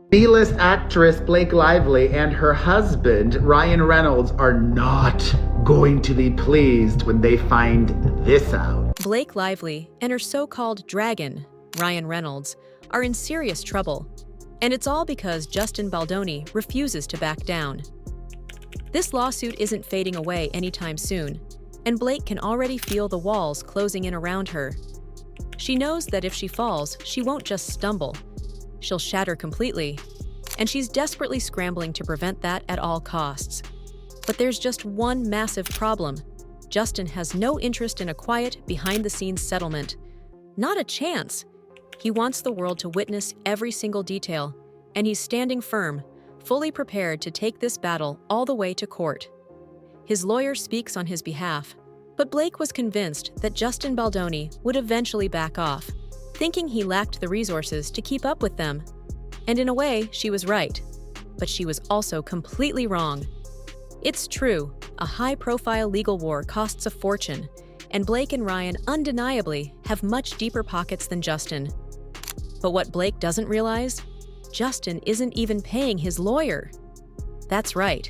B-list actress Blake Lively and her husband Ryan Reynolds are not going to be pleased when they find this out. Blake Lively and her so-called dragon, Ryan Reynolds, are in serious trouble. And it's all because Justin Baldoni refuses to back down. This lawsuit isn't fading away anytime soon, and Blake can already feel the walls closing in around her. She knows that if she falls, she won't just stumble. She'll shatter completely, and she's desperately scrambling to prevent that at all costs. But there's just one massive problem. Justin has no interest in a quiet, behind-the-scenes settlement. Not a chance. He wants the world to witness every single detail, and he's standing firm, fully prepared to take this battle all the way to court. His lawyer speaks on his behalf, but Blake was convinced that Justin Baldoni would eventually back off, thinking he lacked the resources to keep up with them. And in a way, she was right. But she was also completely wrong. It's true, a high-profile legal war costs a fortune, and Blake and Ryan undeniably have much deeper pockets than Justin. But what Blake doesn't realize? Justin isn't even paying his lawyer. That's right.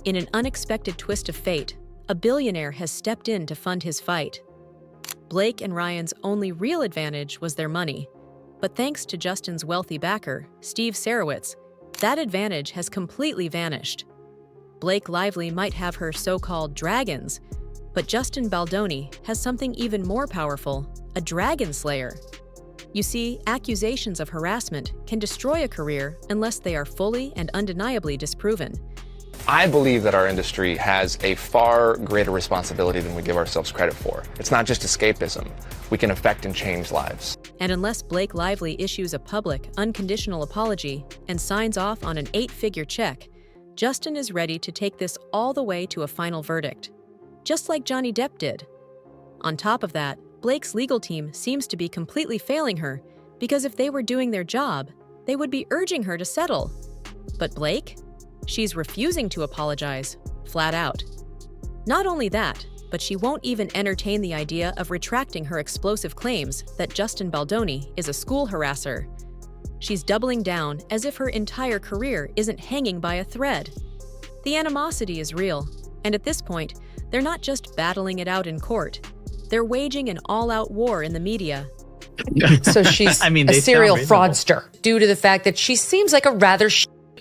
In an unexpected twist of fate, a billionaire has stepped in to fund his fight. Blake and Ryan's only real advantage was their money. But thanks to Justin's wealthy backer, Steve Sarowitz, that advantage has completely vanished. Blake Lively might have her so-called dragons, but Justin Baldoni has something even more powerful, a dragon slayer. You see, accusations of harassment can destroy a career unless they are fully and undeniably disproven. I believe that our industry has a far greater responsibility than we give ourselves credit for. It's not just escapism. We can affect and change lives. And unless Blake Lively issues a public, unconditional apology and signs off on an 8-figure check, Justin is ready to take this all the way to a final verdict, just like Johnny Depp did. On top of that, Blake's legal team seems to be completely failing her, because if they were doing their job, they would be urging her to settle. But Blake? She's refusing to apologize, flat out. Not only that, but she won't even entertain the idea of retracting her explosive claims that Justin Baldoni is a school harasser. She's doubling down as if her entire career isn't hanging by a thread. The animosity is real, and at this point, they're not just battling it out in court. They're waging an all-out war in the media. So she's a serial fraudster due to the fact that she seems like a rather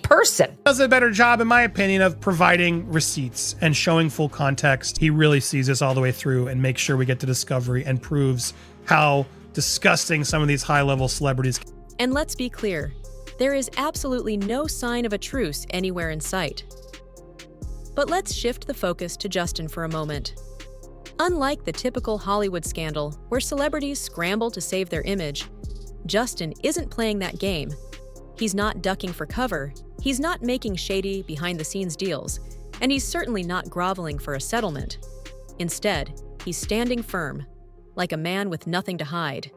person. Does a better job, in my opinion, of providing receipts and showing full context. He really sees this all the way through and makes sure we get to discovery and proves how disgusting some of these high-level celebrities. And let's be clear, there is absolutely no sign of a truce anywhere in sight. But let's shift the focus to Justin for a moment. Unlike the typical Hollywood scandal where celebrities scramble to save their image, Justin isn't playing that game. He's not ducking for cover, he's not making shady, behind-the-scenes deals, and he's certainly not groveling for a settlement. Instead, he's standing firm, like a man with nothing to hide.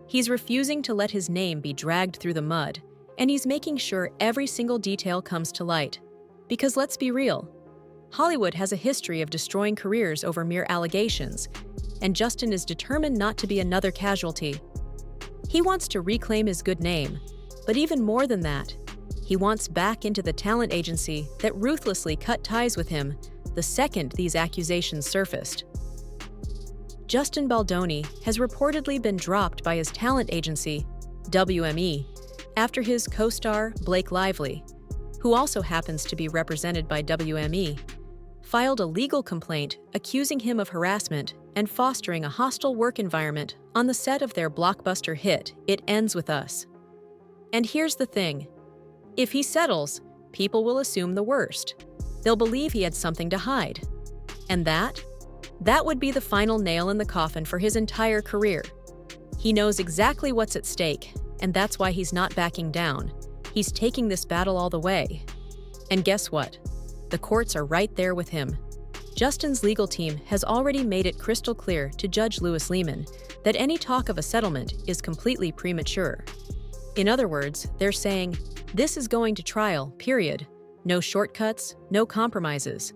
He's refusing to let his name be dragged through the mud, and he's making sure every single detail comes to light. Because let's be real, Hollywood has a history of destroying careers over mere allegations, and Justin is determined not to be another casualty. He wants to reclaim his good name, but even more than that, he wants back into the talent agency that ruthlessly cut ties with him the second these accusations surfaced. Justin Baldoni has reportedly been dropped by his talent agency, WME, after his co-star Blake Lively, who also happens to be represented by WME, filed a legal complaint accusing him of harassment and fostering a hostile work environment on the set of their blockbuster hit, It Ends With Us. And here's the thing. If he settles, people will assume the worst. They'll believe he had something to hide. And that would be the final nail in the coffin for his entire career. He knows exactly what's at stake, and that's why he's not backing down. He's taking this battle all the way. And guess what? The courts are right there with him. Justin's legal team has already made it crystal clear to Judge Louis Lehman that any talk of a settlement is completely premature. In other words, they're saying, this is going to trial, period. No shortcuts, no compromises.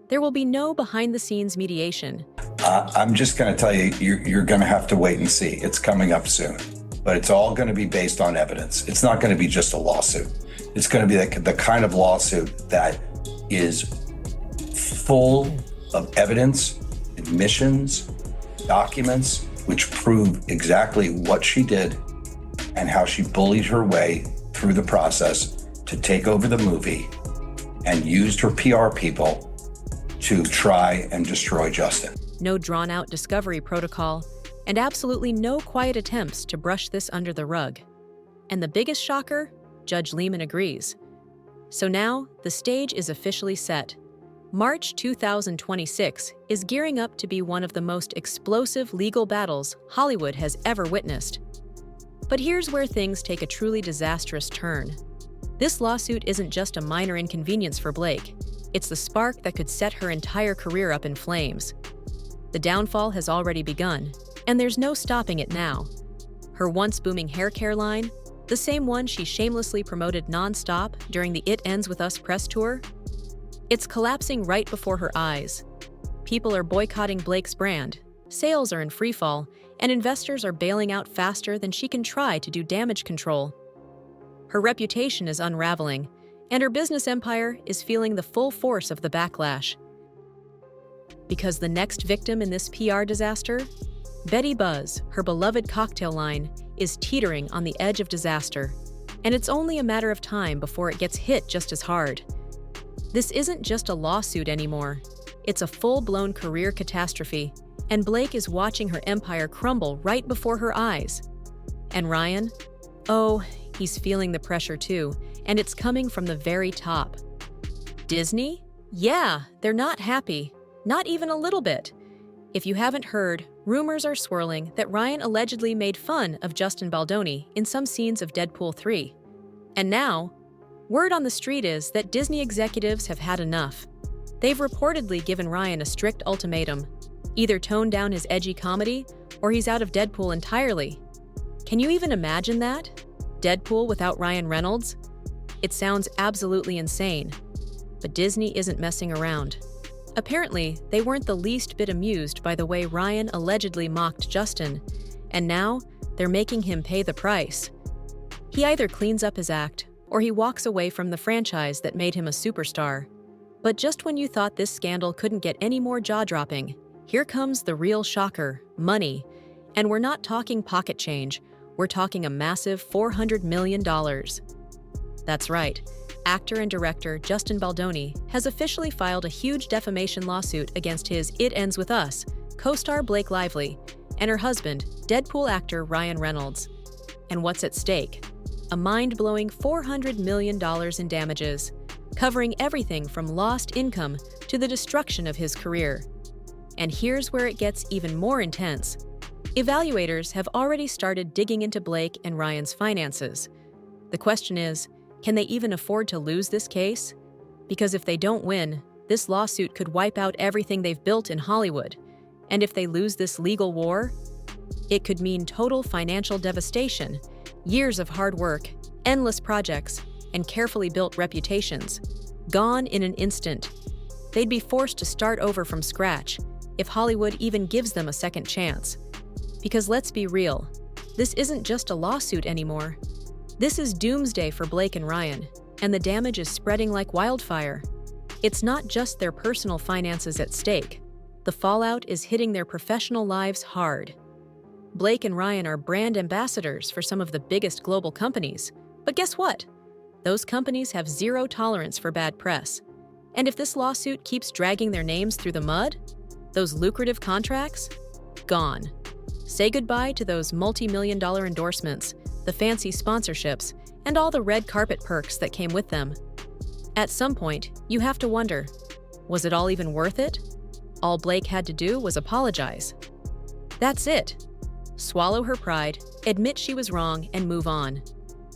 There will be no behind-the-scenes mediation. I'm just going to tell you, you're going to have to wait and see. It's coming up soon. but it's all going to be based on evidence. It's not going to be just a lawsuit. It's going to be the kind of lawsuit that is full of evidence, admissions, documents, which prove exactly what she did and how she bullied her way through the process to take over the movie and used her PR people to try and destroy Justin. No drawn-out discovery protocol, and absolutely no quiet attempts to brush this under the rug. And the biggest shocker? Judge Lehman agrees. So now, the stage is officially set. March 2026 is gearing up to be one of the most explosive legal battles Hollywood has ever witnessed. But here's where things take a truly disastrous turn. This lawsuit isn't just a minor inconvenience for Blake. It's the spark that could set her entire career up in flames. The downfall has already begun, and there's no stopping it now. Her once booming hair care line, the same one she shamelessly promoted non-stop during the It Ends With Us press tour, it's collapsing right before her eyes. People are boycotting Blake's brand, sales are in freefall, and investors are bailing out faster than she can try to do damage control. Her reputation is unraveling, and her business empire is feeling the full force of the backlash. Because the next victim in this PR disaster? Betty Buzz, her beloved cocktail line, is teetering on the edge of disaster, and it's only a matter of time before it gets hit just as hard. This isn't just a lawsuit anymore. It's a full-blown career catastrophe, and Blake is watching her empire crumble right before her eyes. And Ryan? Oh, he's feeling the pressure too, and it's coming from the very top. Disney? Yeah, they're not happy. Not even a little bit. If you haven't heard, rumors are swirling that Ryan allegedly made fun of Justin Baldoni in some scenes of Deadpool 3. And now, word on the street is that Disney executives have had enough. They've reportedly given Ryan a strict ultimatum: either tone down his edgy comedy, or he's out of Deadpool entirely. Can you even imagine that? Deadpool without Ryan Reynolds? It sounds absolutely insane. But Disney isn't messing around. Apparently, they weren't the least bit amused by the way Ryan allegedly mocked Justin, and now they're making him pay the price. He either cleans up his act, or he walks away from the franchise that made him a superstar. But just when you thought this scandal couldn't get any more jaw-dropping, here comes the real shocker: money. And we're not talking pocket change, we're talking a massive $400 million. That's right. Actor and director Justin Baldoni has officially filed a huge defamation lawsuit against his It Ends With Us co-star Blake Lively and her husband, Deadpool actor Ryan Reynolds. And what's at stake? A mind-blowing $400 million in damages, covering everything from lost income to the destruction of his career. And here's where it gets even more intense. Evaluators have already started digging into Blake and Ryan's finances. The question is, can they even afford to lose this case? Because if they don't win, this lawsuit could wipe out everything they've built in Hollywood. And if they lose this legal war, it could mean total financial devastation, years of hard work, endless projects, and carefully built reputations, gone in an instant. They'd be forced to start over from scratch, if Hollywood even gives them a second chance. Because let's be real, this isn't just a lawsuit anymore. This is doomsday for Blake and Ryan, and the damage is spreading like wildfire. It's not just their personal finances at stake. The fallout is hitting their professional lives hard. Blake and Ryan are brand ambassadors for some of the biggest global companies. But guess what? Those companies have zero tolerance for bad press. And if this lawsuit keeps dragging their names through the mud, those lucrative contracts? Gone. Say goodbye to those multi-million-dollar endorsements, the fancy sponsorships, and all the red carpet perks that came with them. At some point, you have to wonder, was it all even worth it? All Blake had to do was apologize. That's it. Swallow her pride, admit she was wrong, and move on.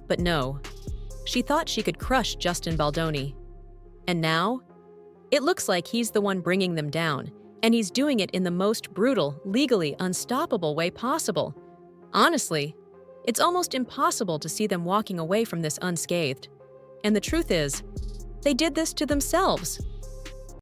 But no. She thought she could crush Justin Baldoni. And now? It looks like he's the one bringing them down, and he's doing it in the most brutal, legally unstoppable way possible. Honestly, it's almost impossible to see them walking away from this unscathed. And the truth is, they did this to themselves.